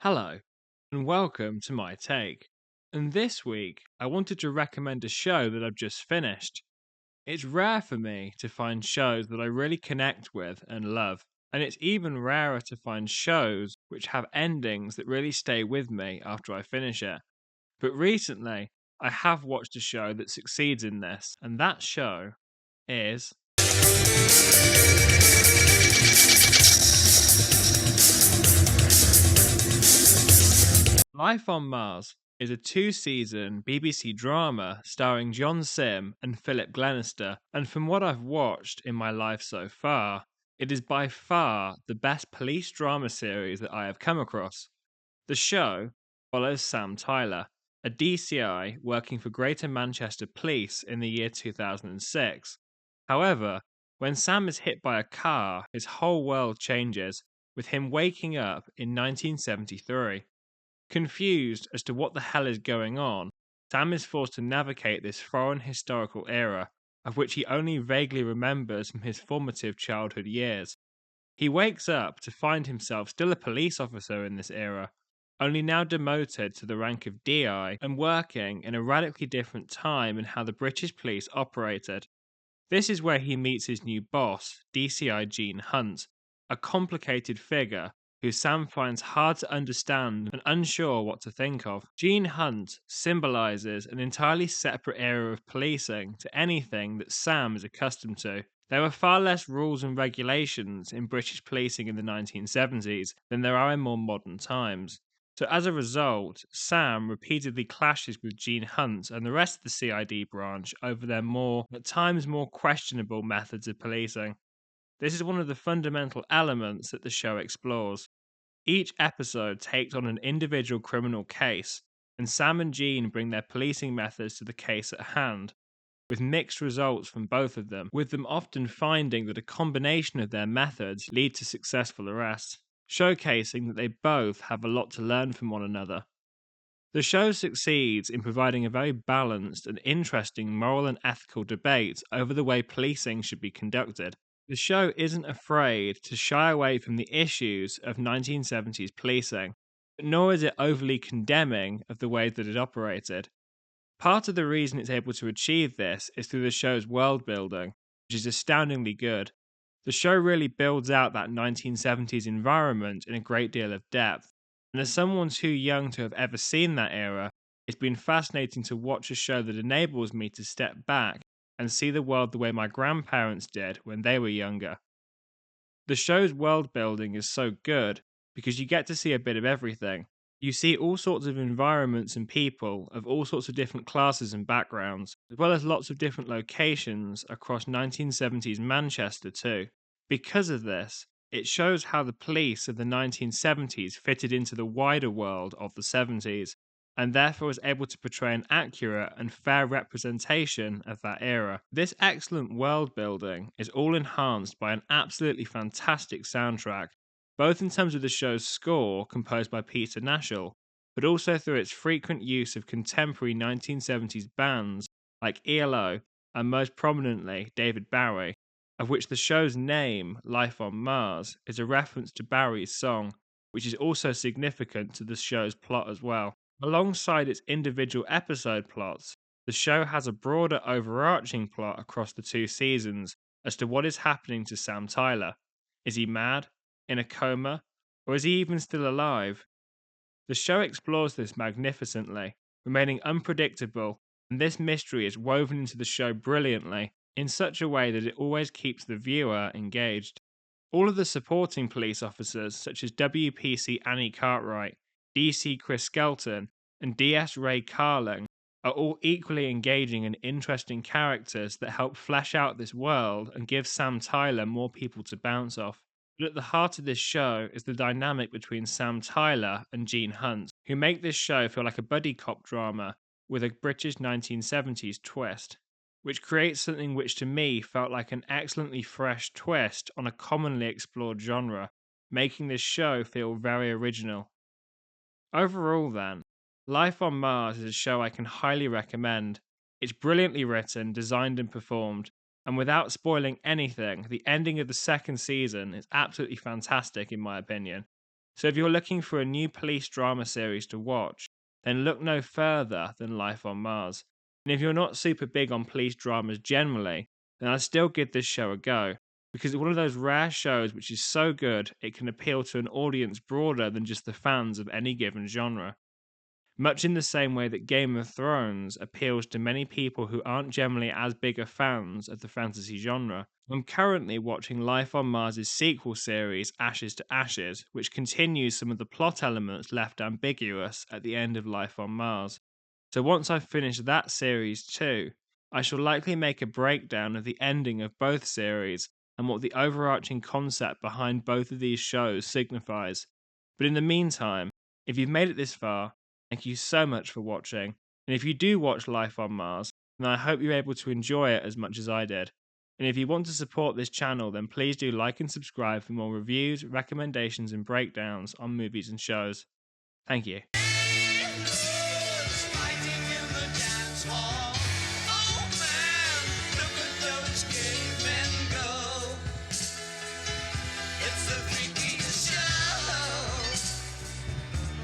Hello, and welcome to my take. And this week, I wanted to recommend a show that I've just finished. It's rare for me to find shows that I really connect with and love, and it's even rarer to find shows which have endings that really stay with me after I finish it. But recently, I have watched a show that succeeds in this, and that show is Life on Mars is a two-season BBC drama starring John Sim and Philip Glenister, and from what I've watched in my life so far, it is by far the best police drama series that I have come across. The show follows Sam Tyler, a DCI working for Greater Manchester Police in the year 2006. However, when Sam is hit by a car, his whole world changes, with him waking up in 1973. Confused as to what the hell is going on, Sam is forced to navigate this foreign historical era, of which he only vaguely remembers from his formative childhood years. He wakes up to find himself still a police officer in this era, only now demoted to the rank of DI and working in a radically different time in how the British police operated. This is where he meets his new boss, DCI Gene Hunt, a complicated figure who Sam finds hard to understand and unsure what to think of. Gene Hunt symbolizes an entirely separate era of policing to anything that Sam is accustomed to. There were far less rules and regulations in British policing in the 1970s than there are in more modern times. So as a result, Sam repeatedly clashes with Gene Hunt and the rest of the CID branch over their at times more questionable methods of policing. This is one of the fundamental elements that the show explores. Each episode takes on an individual criminal case, and Sam and Gene bring their policing methods to the case at hand, with mixed results from both of them, with them often finding that a combination of their methods lead to successful arrests, showcasing that they both have a lot to learn from one another. The show succeeds in providing a very balanced and interesting moral and ethical debate over the way policing should be conducted. The show isn't afraid to shy away from the issues of 1970s policing, but nor is it overly condemning of the way that it operated. Part of the reason it's able to achieve this is through the show's world building, which is astoundingly good. The show really builds out that 1970s environment in a great deal of depth, and as someone too young to have ever seen that era, it's been fascinating to watch a show that enables me to step back and see the world the way my grandparents did when they were younger. The show's world building is so good because you get to see a bit of everything. You see all sorts of environments and people of all sorts of different classes and backgrounds, as well as lots of different locations across 1970s Manchester too. Because of this, it shows how the police of the 1970s fitted into the wider world of the 70s, and therefore was able to portray an accurate and fair representation of that era. This excellent world building is all enhanced by an absolutely fantastic soundtrack, both in terms of the show's score, composed by Peter Nashel, but also through its frequent use of contemporary 1970s bands like ELO and most prominently David Bowie, of which the show's name, Life on Mars, is a reference to Bowie's song, which is also significant to the show's plot as well. Alongside its individual episode plots, the show has a broader overarching plot across the two seasons as to what is happening to Sam Tyler. Is he mad? In a coma? Or is he even still alive? The show explores this magnificently, remaining unpredictable, and this mystery is woven into the show brilliantly, in such a way that it always keeps the viewer engaged. All of the supporting police officers, such as WPC Annie Cartwright, DC Chris Skelton, and DS Ray Carling, are all equally engaging and interesting characters that help flesh out this world and give Sam Tyler more people to bounce off. But at the heart of this show is the dynamic between Sam Tyler and Gene Hunt, who make this show feel like a buddy cop drama with a British 1970s twist, which creates something which to me felt like an excellently fresh twist on a commonly explored genre, making this show feel very original. Overall, then, Life on Mars is a show I can highly recommend. It's brilliantly written, designed, and performed, and without spoiling anything, the ending of the second season is absolutely fantastic in my opinion. So if you're looking for a new police drama series to watch, then look no further than Life on Mars. And if you're not super big on police dramas generally, then I'd still give this show a go, because it's one of those rare shows which is so good it can appeal to an audience broader than just the fans of any given genre. Much in the same way that Game of Thrones appeals to many people who aren't generally as big of fans of the fantasy genre. I'm currently watching Life on Mars' sequel series, Ashes to Ashes, which continues some of the plot elements left ambiguous at the end of Life on Mars. So once I've finished that series too, I shall likely make a breakdown of the ending of both series and what the overarching concept behind both of these shows signifies. But in the meantime, if you've made it this far, thank you so much for watching. And if you do watch Life on Mars, then I hope you're able to enjoy it as much as I did. And if you want to support this channel, then please do like and subscribe for more reviews, recommendations, and breakdowns on movies and shows. Thank you.